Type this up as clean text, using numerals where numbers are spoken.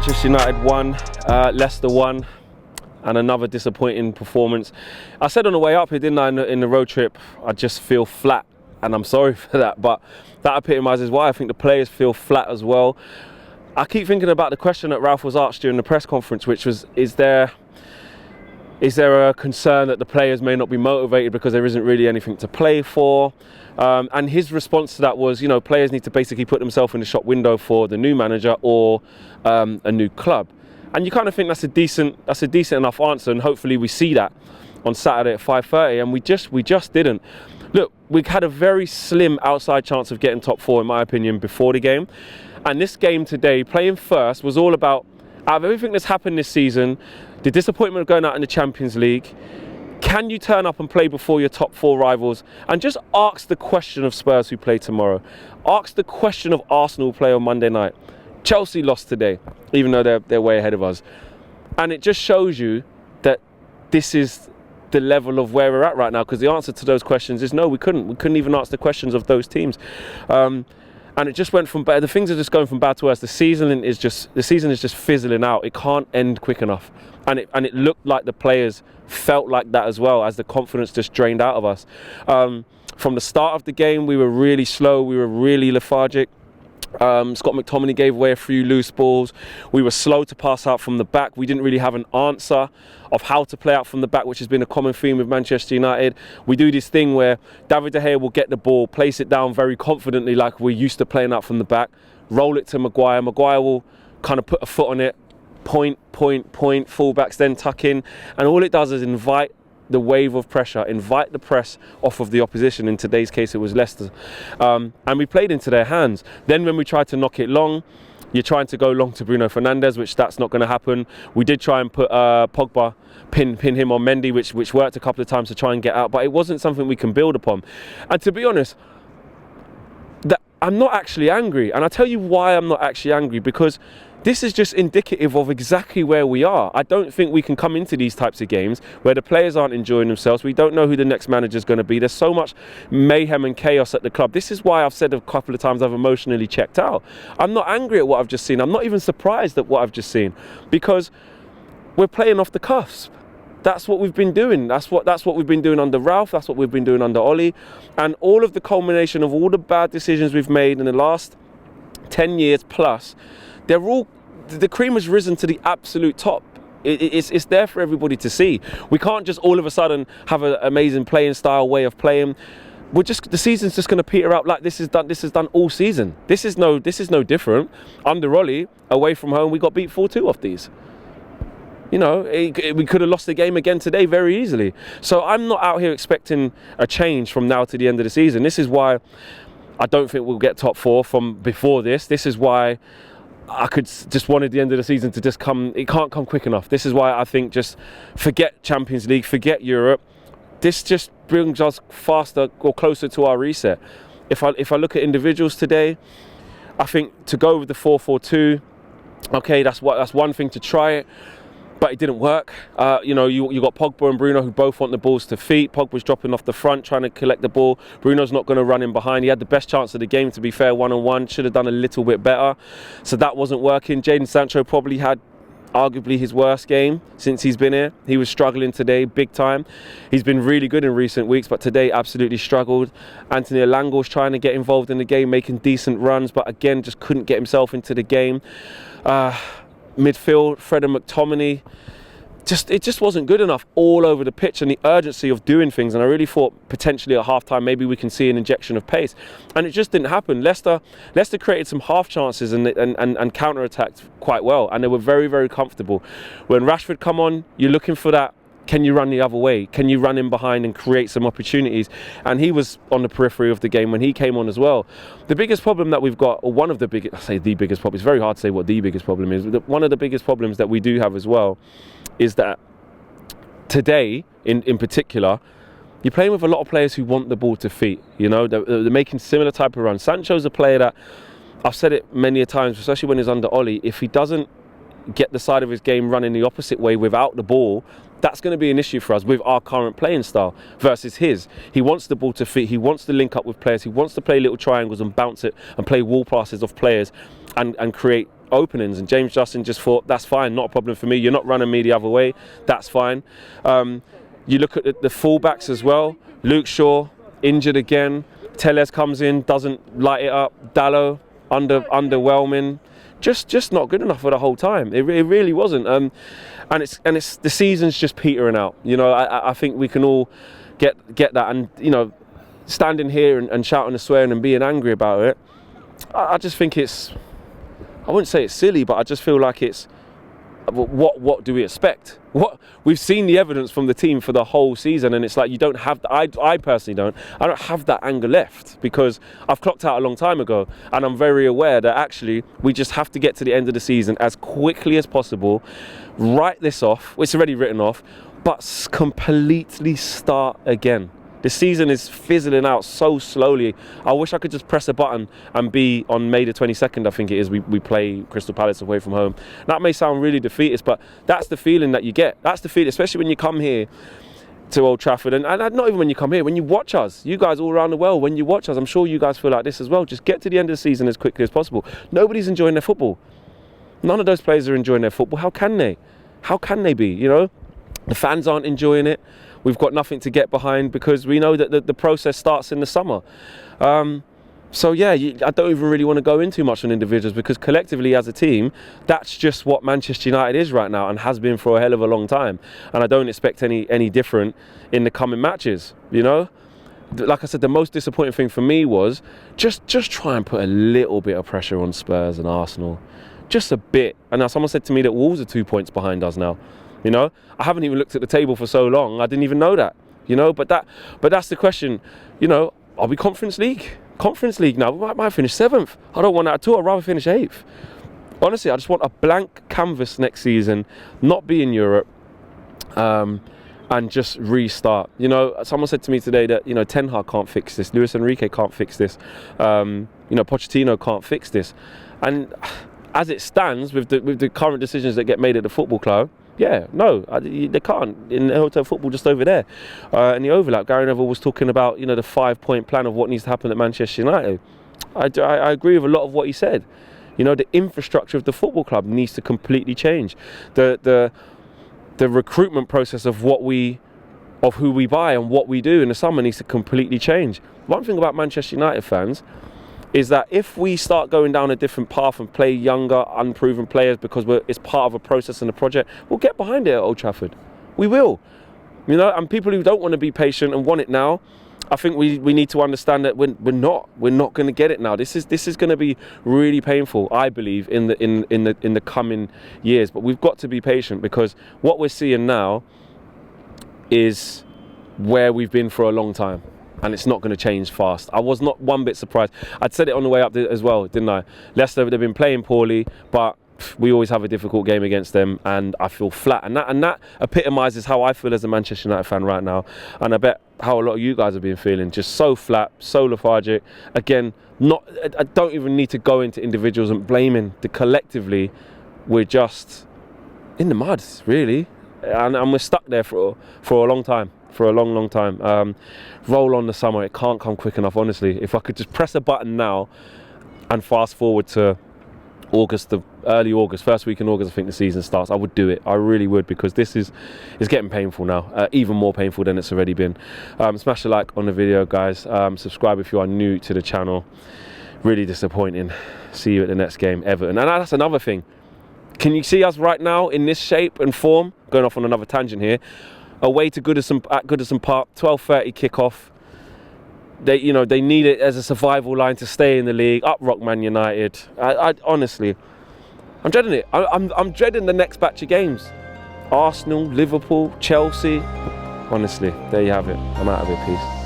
Manchester United won, Leicester won, and another disappointing performance. I said on the way up here, didn't I, in the road trip, I just feel flat, and I'm sorry for that, but that epitomises why I think the players feel flat as well. I keep thinking about the question that Ralph was asked during the press conference, which was, is there a concern that the players may not be motivated because there isn't really anything to play for? And his response to that was, you know, players need to basically put themselves in the shop window for the new manager or a new club. And you kind of think that's a decent enough answer, and hopefully we see that on Saturday at 5:30. And we just didn't. Look, we had a very slim outside chance of getting top four, in my opinion, before the game. And this game today, playing first, was all about, out of everything that's happened this season, the disappointment of going out in the Champions League, can you turn up and play before your top four rivals? And just ask the question of Spurs who play tomorrow. Ask the question of Arsenal who play on Monday night. Chelsea lost today, even though they're way ahead of us. And it just shows you that this is the level of where we're at right now, because the answer to those questions is no, we couldn't. We couldn't even answer the questions of those teams. And it just went from bad. The things are just going from bad to worse. The season is just fizzling out. It can't end quick enough. And it looked like the players felt like that as well, as the confidence just drained out of us. From the start of the game, we were really slow. We were really lethargic. Scott McTominay gave away a few loose balls. We were slow to pass out from the back. We didn't really have an answer of how to play out from the back, which has been a common theme with Manchester United. We do this thing where David De Gea will get the ball, place it down very confidently like we're used to playing out from the back, roll it to Maguire. Maguire will kind of put a foot on it, point, fullbacks then tuck in, and all it does is invite the wave of pressure, invite the press off of the opposition. In today's case, it was Leicester. And we played into their hands. Then when we tried to knock it long, you're trying to go long to Bruno Fernandes, which that's not going to happen. We did try and put Pogba, pin him on Mendy, which worked a couple of times to try and get out, but it wasn't something we can build upon. And to be honest, I'm not actually angry. And I'll tell you why I'm not actually angry, because this is just indicative of exactly where we are. I don't think we can come into these types of games where the players aren't enjoying themselves. We don't know who the next manager is going to be. There's so much mayhem and chaos at the club. This is why I've said a couple of times I've emotionally checked out. I'm not angry at what I've just seen. I'm not even surprised at what I've just seen, because we're playing off the cusp. That's what we've been doing. That's what we've been doing under Ralph. That's what we've been doing under Ollie. And all of the culmination of all the bad decisions we've made in the last 10 years plus, the cream has risen to the absolute top. It's there for everybody to see. We can't just all of a sudden have an amazing playing style, way of playing. The season's just going to peter out like this is done all season. This is no different. Under Ollie, away from home, we got beat 4-2 off these. You know, we could have lost the game again today very easily. So I'm not out here expecting a change from now to the end of the season. This is why I don't think we'll get top four from before this. This is why I just wanted the end of the season to just come. It can't come quick enough. This is why I think just forget Champions League, forget Europe. This just brings us faster or closer to our reset. If I look at individuals today, I think to go with the 4-4-2, okay, that's one thing to try it. But it didn't work. You got Pogba and Bruno who both want the balls to feet. Pogba's dropping off the front, trying to collect the ball. Bruno's not going to run in behind. He had the best chance of the game, to be fair, one-on-one. Should have done a little bit better. So that wasn't working. Jadon Sancho probably had arguably his worst game since he's been here. He was struggling today, big time. He's been really good in recent weeks, but today absolutely struggled. Anthony Elangle's trying to get involved in the game, making decent runs, but again, just couldn't get himself into the game. Midfield, Fred and McTominay, it just wasn't good enough all over the pitch, and the urgency of doing things. And I really thought potentially at half-time maybe we can see an injection of pace, and it just didn't happen. Leicester created some half chances and counter-attacked quite well, and they were very, very comfortable. When Rashford come on, you're looking for that. Can you run the other way? Can you run in behind and create some opportunities? And he was on the periphery of the game when he came on as well. The biggest problem that we've got, or one of the biggest, I say the biggest problem, it's very hard to say what the biggest problem is. One of the biggest problems that we do have as well is that today, in particular, you're playing with a lot of players who want the ball to feet. You know, they're making similar type of runs. Sancho's a player that, I've said it many a times, especially when he's under Ollie, if he doesn't get the side of his game running the opposite way without the ball, that's going to be an issue for us with our current playing style versus his. He wants the ball to feet, he wants to link up with players, he wants to play little triangles and bounce it and play wall passes off players and create openings, and James Justin just thought, that's fine, not a problem for me. You're not running me the other way. That's fine. You look at the fullbacks as well. Luke Shaw, injured again. Tellez comes in, doesn't light it up. Dallo, underwhelming. Just not good enough for the whole time. It really wasn't. And it's the season's just petering out. You know, I think we can all get that. And you know, standing here and shouting and swearing and being angry about it, I just think it's, I wouldn't say it's silly, but I just feel like it's, what do we expect? We've seen the evidence from the team for the whole season, and it's like you don't have, I personally don't have that anger left, because I've clocked out a long time ago, and I'm very aware that actually we just have to get to the end of the season as quickly as possible, write this off, it's already written off, but completely start again. The season is fizzling out so slowly. I wish I could just press a button and be on May the 22nd, I think it is, we play Crystal Palace away from home. That may sound really defeatist, but that's the feeling that you get. That's the feeling, especially when you come here to Old Trafford, and not even when you come here, when you watch us, you guys all around the world, when you watch us, I'm sure you guys feel like this as well. Just get to the end of the season as quickly as possible. Nobody's enjoying their football. None of those players are enjoying their football. How can they? How can they be, you know? The fans aren't enjoying it. We've got nothing to get behind, because we know that the process starts in the summer. So yeah, I don't even really want to go in too much on individuals, because collectively as a team, that's just what Manchester United is right now, and has been for a hell of a long time. And I don't expect any different in the coming matches, you know? Like I said, the most disappointing thing for me was just try and put a little bit of pressure on Spurs and Arsenal. Just a bit. And now someone said to me that Wolves are 2 points behind us now. You know, I haven't even looked at the table for so long. I didn't even know that. You know, but that's the question. You know, are we Conference League? Conference League now. We might finish 7th. I don't want that at all. I'd rather finish 8th. Honestly, I just want a blank canvas next season, not be in Europe, and just restart. You know, someone said to me today that, you know, Ten Hag can't fix this. Luis Enrique can't fix this. You know, Pochettino can't fix this. And as it stands, with the current decisions that get made at the football club, yeah, no, they can't. In the Hotel Football just over there, in the overlap, Gary Neville was talking about, you know, the 5-point plan of what needs to happen at Manchester United. I agree with a lot of what he said. You know, the infrastructure of the football club needs to completely change. The recruitment process of who we buy and what we do in the summer needs to completely change. One thing about Manchester United fans is that if we start going down a different path and play younger, unproven players because it's part of a process and a project, we'll get behind it at Old Trafford. We will. You know, and people who don't want to be patient and want it now, I think we need to understand that we're not going to get it now. This is going to be really painful, I believe, in the coming years. But we've got to be patient, because what we're seeing now is where we've been for a long time. And it's not going to change fast. I was not one bit surprised. I'd said it on the way up as well, didn't I? Leicester, they've been playing poorly, but we always have a difficult game against them, and I feel flat. And that epitomises how I feel as a Manchester United fan right now. And I bet how a lot of you guys have been feeling, just so flat, so lethargic. Again, I don't even need to go into individuals and blaming. Collectively, we're just in the mud, really. And we're stuck there for a long time. For a long time. Roll on the summer. It can't come quick enough, honestly. If I could just press a button now and fast forward to August, early August, first week in August, I think the season starts, I would do it. I really would, because this is getting painful now, even more painful than it's already been. Smash a like on the video, guys. Subscribe if you are new to the channel. Really disappointing. See you at the next game, Everton. And that's another thing. Can you see us right now in this shape and form? Going off on another tangent here. Away to Goodison Park, 12:30 kickoff. They need it as a survival line to stay in the league. Up rock Man United. I honestly, I'm dreading it. I'm dreading the next batch of games. Arsenal, Liverpool, Chelsea. Honestly, there you have it. I'm out of it. Peace.